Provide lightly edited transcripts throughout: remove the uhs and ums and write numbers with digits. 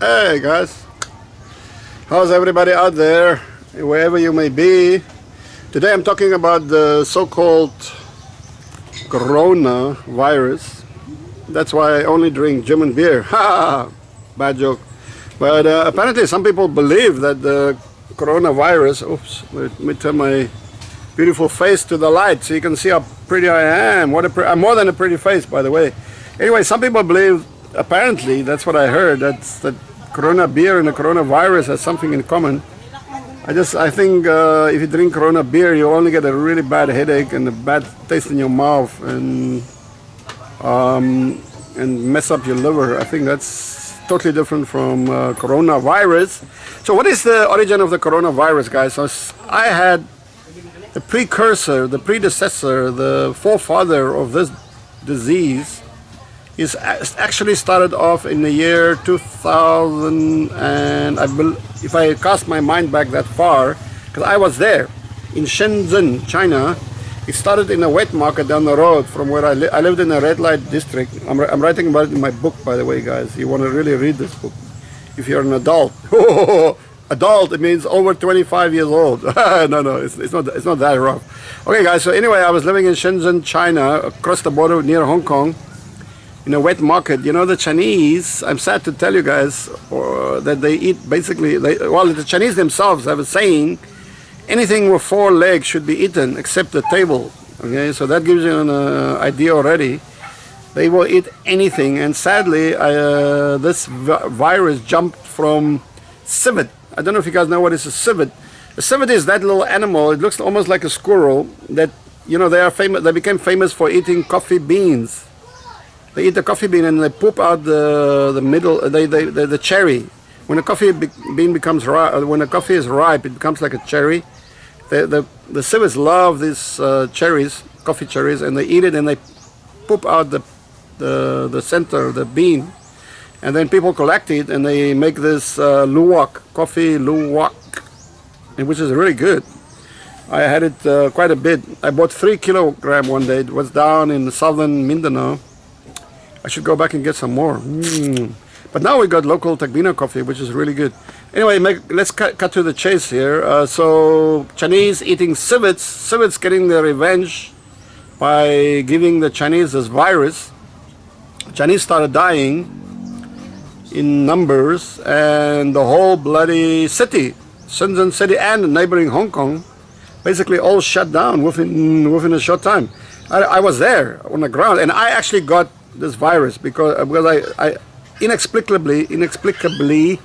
Hey guys, how's everybody out there, wherever you may be? Today I'm talking about the so-called Corona virus. That's why I only drink German beer. Ha! Bad joke. But apparently some people believe that the coronavirus, oops, let me turn my beautiful face to the light so you can see how pretty I am. I'm more than a pretty face, by the way. Anyway, some people believe, apparently, that's what I heard, that Corona beer and the coronavirus has something in common. I think if you drink Corona beer, you'll only get a really bad headache and a bad taste in your mouth and mess up your liver. I think that's totally different from coronavirus. So what is the origin of the coronavirus, guys? So I had the precursor, the predecessor, the forefather of this disease is actually started off in the year 2000, and if I cast my mind back that far, because I was there in Shenzhen, China. It started in a wet market down the road from where I lived in a red light district. I'm writing about it in my book, by the way, guys. You want to really read this book if you're an adult. Adult, it means over 25 years old. No, it's not that rough. Okay, guys, so anyway, I was living in Shenzhen, China, across the border near Hong Kong, in a wet market. You know, the Chinese, I'm sad to tell you guys, that they eat basically, the Chinese themselves have a saying, anything with four legs should be eaten except the table. Okay, so that gives you an idea already. They will eat anything, and sadly, this virus jumped from civet. I don't know if you guys know what is a civet. A civet is that little animal. It looks almost like a squirrel. That, you know, they are famous. They became famous for eating coffee beans. They eat the coffee bean and they poop out the middle, the cherry. When a coffee bean becomes ripe, when a coffee is ripe, it becomes like a cherry. The civets love these cherries, coffee cherries, and they eat it and they poop out the center, the bean. And then people collect it and they make this luwak, coffee luwak, which is really good. I had it quite a bit. I bought 3 kilograms one day. It was down in southern Mindanao. I should go back and get some more. But now we got local Tagbino coffee, which is really good. Anyway, let's cut to the chase here. So Chinese eating civets, civets getting their revenge by giving the Chinese this virus. Chinese started dying in numbers, and the whole bloody city, Shenzhen city and the neighboring Hong Kong, basically all shut down within a short time. I was there on the ground, and I actually got this virus because I inexplicably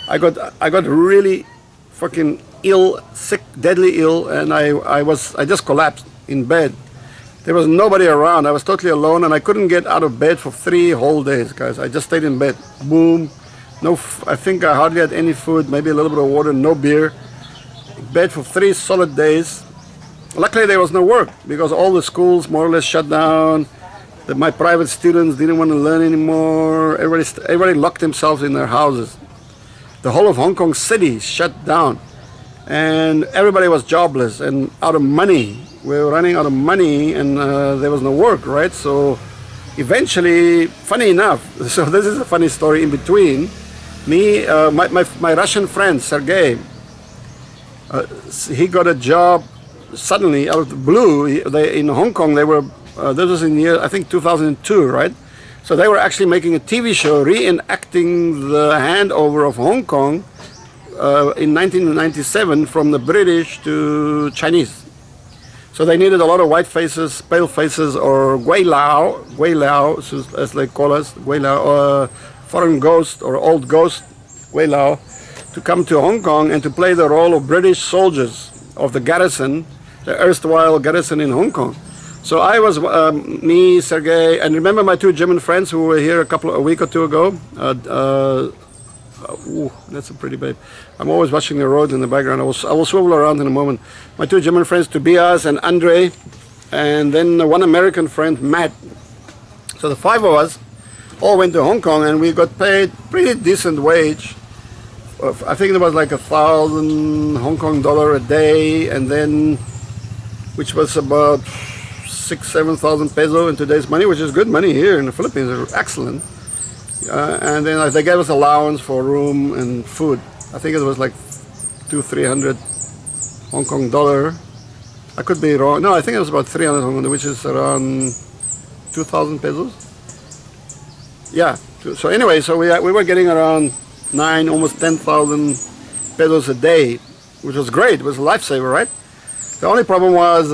I got really fucking ill, sick, deadly ill, and I just collapsed in bed. There was nobody around. I was totally alone, and I couldn't get out of bed for 3 whole days, guys. I just stayed in bed. Boom. I think I hardly had any food, maybe a little bit of water, no beer. In bed for 3 solid days. Luckily there was no work because all the schools more or less shut down. My private students didn't want to learn anymore. Everybody locked themselves in their houses. The whole of Hong Kong City shut down, and everybody was jobless and out of money. We were running out of money, and there was no work, right? So eventually, funny enough, so this is a funny story in between. Me, my Russian friend, Sergey, he got a job suddenly out of the blue. In Hong Kong, they were, this was in the year, I think 2002, right? So they were actually making a TV show reenacting the handover of Hong Kong in 1997 from the British to Chinese. So they needed a lot of white faces, pale faces, or Gui Lao, as they call us, Gui Lao, or foreign ghost or old ghost, Gui Lao, to come to Hong Kong and to play the role of British soldiers of the garrison, the erstwhile garrison in Hong Kong. So I was, me, Sergey, and remember my 2 German friends who were here a week or 2 ago? Ooh, that's a pretty babe. I'm always watching the road in the background. I will swivel around in a moment. My 2 German friends, Tobias and Andre, and then one American friend, Matt. So the 5 of us all went to Hong Kong, and we got paid pretty decent wage. I think it was like 1,000 Hong Kong dollar a day, and then, which was about 6,000 to 7,000 peso in today's money, which is good money here in the Philippines. They're excellent. And then they gave us allowance for room and food. I think it was like 300 Hong Kong dollar. I could be wrong. No, I think it was about 300 Hong Kong, which is around 2,000 pesos. Yeah. So anyway, so we were getting around 9, almost 10,000 pesos a day, which was great. It was a lifesaver, right? The only problem was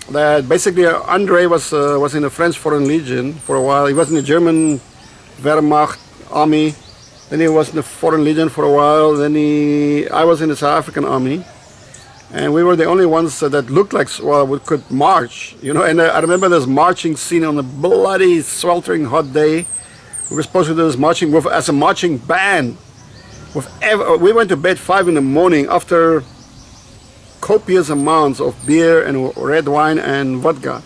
that basically Andre was in the French Foreign Legion for a while. He was in the German Wehrmacht army. Then he was in the Foreign Legion for a while. Then I was in the South African army. And we were the only ones that looked like, well, we could march, you know. And I remember this marching scene on a bloody, sweltering hot day. We were supposed to do this marching as a marching band. We went to bed 5 in the morning after copious amounts of beer and red wine and vodka,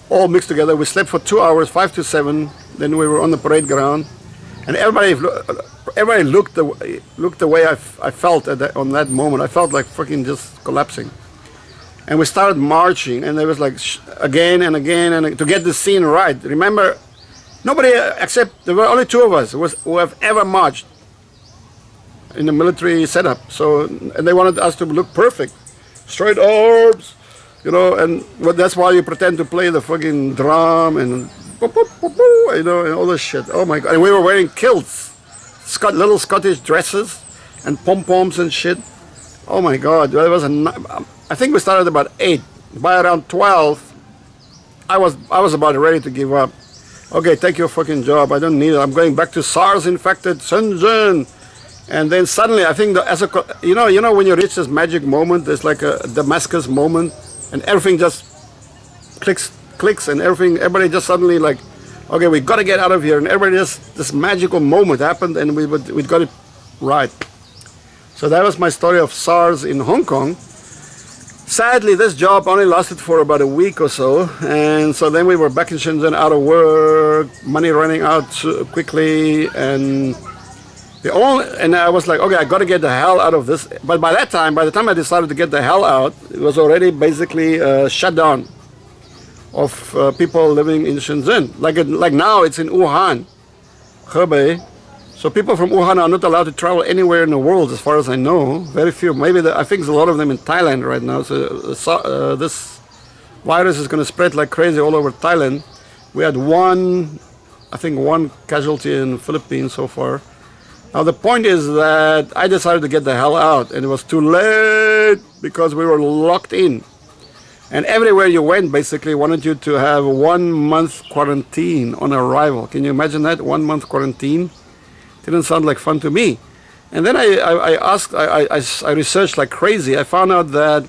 all mixed together. We slept for 2 hours, 5 to 7. Then we were on the parade ground, and everybody looked the way I felt on that moment. I felt like fucking just collapsing. And we started marching, and there was like again and again and to get the scene right. Remember, nobody except there were only 2 of us who have ever marched in the military setup. So, and they wanted us to look perfect, straight arms, you know, and that's why you pretend to play the fucking drum and you know, and all this shit. Oh my god! And we were wearing kilts, little Scottish dresses, and pom poms and shit. Oh my god! That was I think we started about 8. By around 12, I was about ready to give up. Okay, take your fucking job. I don't need it. I'm going back to SARS infected Shenzhen. And then suddenly, I think you know when you reach this magic moment, there's like a Damascus moment, and everything just clicks, and everybody just suddenly like, okay, we got to get out of here, and everybody just this magical moment happened, and we got it right. So that was my story of SARS in Hong Kong. Sadly, this job only lasted for about a week or so, and so then we were back in Shenzhen, out of work, money running out quickly, and I was like, okay, I got to get the hell out of this. But by the time I decided to get the hell out, it was already basically shut down of people living in Shenzhen. Like now, it's in Wuhan, Hebei. So people from Wuhan are not allowed to travel anywhere in the world, as far as I know. Very few. Maybe I think there's a lot of them in Thailand right now. So this virus is going to spread like crazy all over Thailand. We had one casualty in the Philippines so far. Now the point is that I decided to get the hell out, and it was too late because we were locked in. And everywhere you went basically wanted you to have 1 month quarantine on arrival. Can you imagine that? 1 month quarantine? Didn't sound like fun to me. And then I researched like crazy. I found out that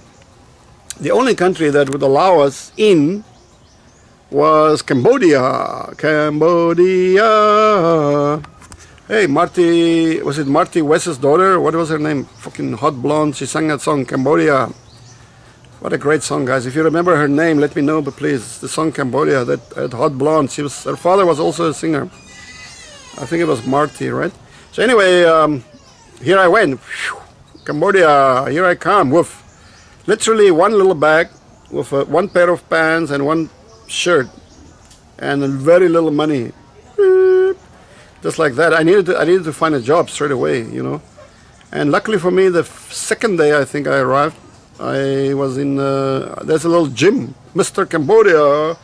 the only country that would allow us in was Cambodia. Cambodia. Hey, was it Marty West's daughter? What was her name? Fucking hot blonde. She sang that song, Cambodia. What a great song, guys. If you remember her name, let me know, but please. The song Cambodia, that hot blonde. Her father was also a singer. I think it was Marty, right? So anyway, here I went. Whew. Cambodia, here I come with literally one little bag with one pair of pants and one shirt and very little money. Just like that. I needed to find a job straight away, you know. And luckily for me, the second day I think I arrived, I was in, there's a little gym, Mr. Cambodia.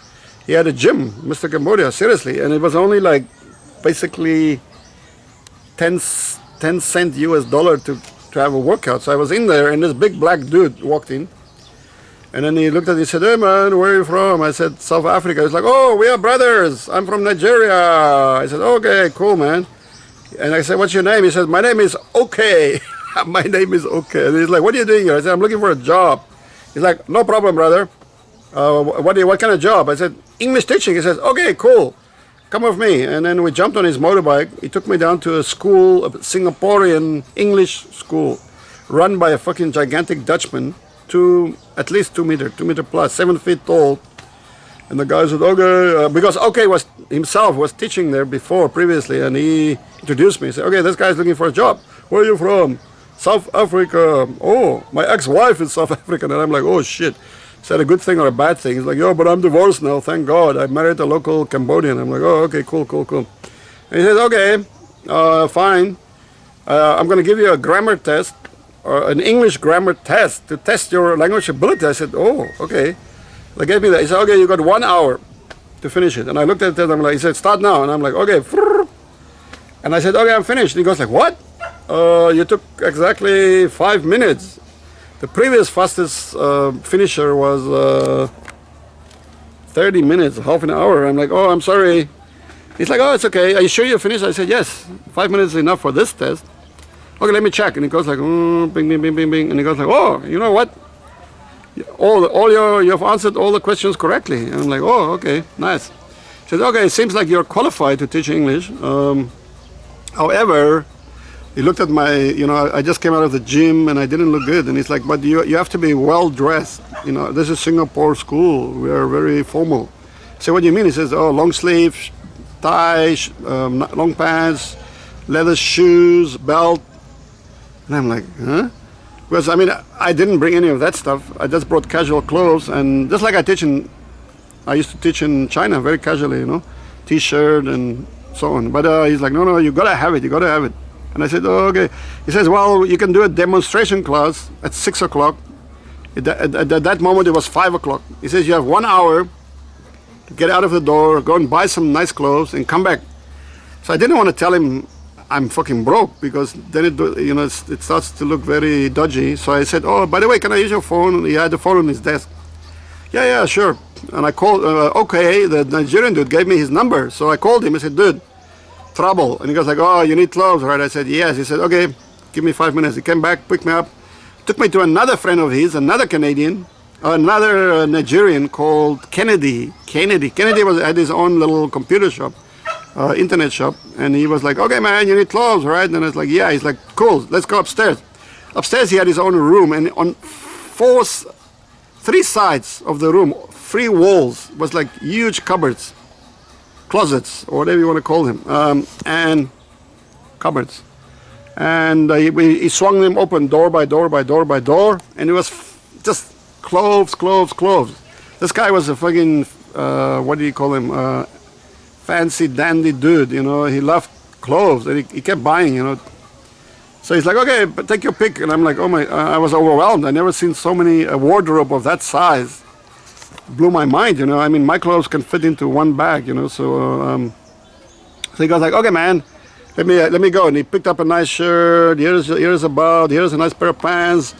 He had a gym, Mr. Cambodia, seriously. And it was only like basically 10 cent US dollar to have a workout. So I was in there, and this big black dude walked in. And then he looked at me and said, "Hey man, where are you from?" I said, "South Africa." He's like, "Oh, we are brothers. I'm from Nigeria." I said, "Okay, cool, man." And I said, "What's your name?" He said, "My name is Okay." My name is Okay. And he's like, "What are you doing here?" I said, "I'm looking for a job." He's like, "No problem, brother. What kind of job?" I said, "English teaching." He says, "Okay, cool. Come with me." And then we jumped on his motorbike. He took me down to a school, a Singaporean English school, run by a fucking gigantic Dutchman. At least 2 meter plus, 7 feet tall. And the guy said, "Okay," because Okay himself was teaching there previously, and he introduced me. He said, "Okay, this guy's looking for a job. Where are you from?" "South Africa." "Oh, my ex-wife is South African." And I'm like, "Oh shit." Is that a good thing or a bad thing? He's like, "Yo, but I'm divorced now, thank God. I married a local Cambodian." I'm like, "Oh, okay, cool. And he says, okay, fine. I'm going to give you a grammar test, or an English grammar test to test your language ability. I said, oh, okay. They gave me that. He said, okay, you got 1 hour to finish it. And I looked at it, I'm like, he said, start now. And I'm like, okay. And I said, okay, I'm finished. And he goes like, what? You took exactly 5 minutes. The previous fastest finisher was 30 minutes, half an hour. I'm like, oh, I'm sorry. He's like, oh, it's okay. Are you sure you're finished? I said, yes. 5 minutes is enough for this test. Okay, let me check. And he goes like, bing, bing, bing, bing, bing. And he goes like, oh, you know what? You have answered all the questions correctly. And I'm like, oh, okay, nice. He says, okay, it seems like you're qualified to teach English. However, he looked at my, I just came out of the gym and I didn't look good. And he's like, but you have to be well dressed. This is Singapore school. We are very formal. I said, what do you mean? He says, oh, long sleeves, tie, long pants, leather shoes, belt. And I'm like, huh? Because, I didn't bring any of that stuff. I just brought casual clothes. And just like I used to teach in China very casually, T-shirt and so on. But he's like, no, you got to have it. You got to have it. And I said, oh, okay. He says, well, you can do a demonstration class at 6 o'clock. At that moment, it was 5 o'clock. He says, you have 1 hour to get out of the door, go and buy some nice clothes, and come back. So I didn't want to tell him I'm fucking broke, because then it starts to look very dodgy. So I said, oh, by the way, can I use your phone? He had the phone on his desk. Yeah, sure. And I called, okay, the Nigerian dude gave me his number. So I called him. I said, dude, trouble. And he goes like, oh, you need clothes, right? I said, yes. He said, okay, give me 5 minutes. He came back, picked me up, took me to another friend of his, another Canadian, another Nigerian called Kennedy. Kennedy had his own little computer shop, internet shop. And he was like, okay, man, you need clothes, right? And I was like, yeah. He's like, cool, let's go upstairs. Upstairs, he had his own room. And on 3 sides of the room, 3 walls, was like huge cupboards. Closets, or whatever you want to call them, and cupboards. And he swung them open door by door by door by door, and it was just clothes. This guy was a fucking, what do you call him, fancy dandy dude, He loved clothes, and he kept buying, So he's like, okay, but take your pick. And I'm like, oh my, I was overwhelmed. I never seen so many, a wardrobe of that size. Blew my mind, my clothes can fit into one bag, so he goes like, okay, man, let me go. And he picked up a nice shirt. Here's a belt. Here's a nice pair of pants,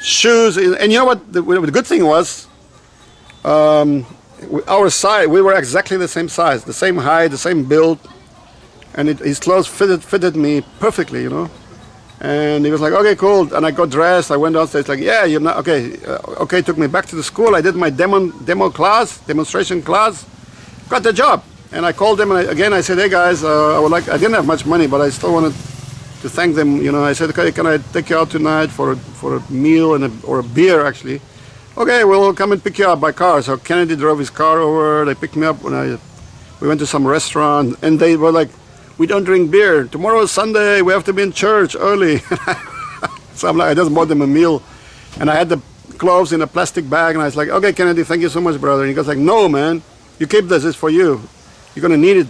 shoes. And you know what the good thing was, our size, we were exactly the same size, the same height, the same build, and his clothes fitted me perfectly, And he was like, okay, cool. And I got dressed. I went downstairs. Like, yeah, you're not okay. Okay, took me back to the school. I did my demonstration class. Got the job. And I called them. And I said, hey guys, I didn't have much money, but I still wanted to thank them. I said, okay, can I take you out tonight for a meal or a beer actually? Okay, we'll come and pick you up by car. So Kennedy drove his car over. They picked me up we went to some restaurant, and they were like, we don't drink beer. Tomorrow is Sunday. We have to be in church early. So I'm like, I just bought them a meal. And I had the clothes in a plastic bag. And I was like, okay, Kennedy, thank you so much, brother. And he goes like, no, man, you keep this. It's for you. You're going to need it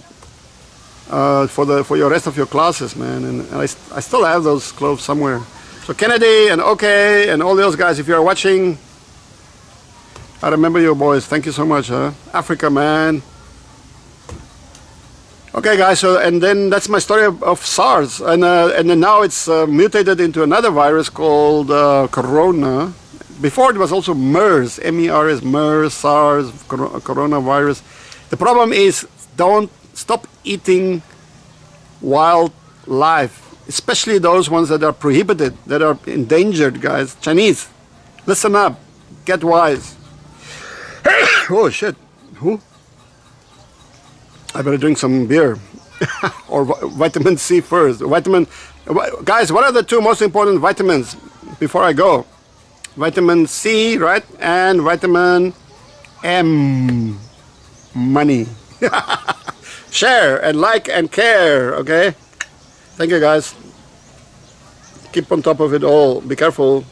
for your rest of your classes, man. And I still have those clothes somewhere. So Kennedy and OK and all those guys, if you're watching, I remember you boys. Thank you so much, huh? Africa, man. Okay, guys, so and then that's my story of SARS, and then now it's mutated into another virus called Corona. Before it was also MERS, M-E-R-S, MERS, SARS, coronavirus. The problem is, don't stop eating wildlife, especially those ones that are prohibited, that are endangered, guys. Chinese, listen up, get wise. Oh shit, who? I better drink some beer or vitamin C first. Guys, what are the 2 most important vitamins before I go? Vitamin C, right? And vitamin M, money. Share and like and care, okay? Thank you, guys. Keep on top of it all. Be careful.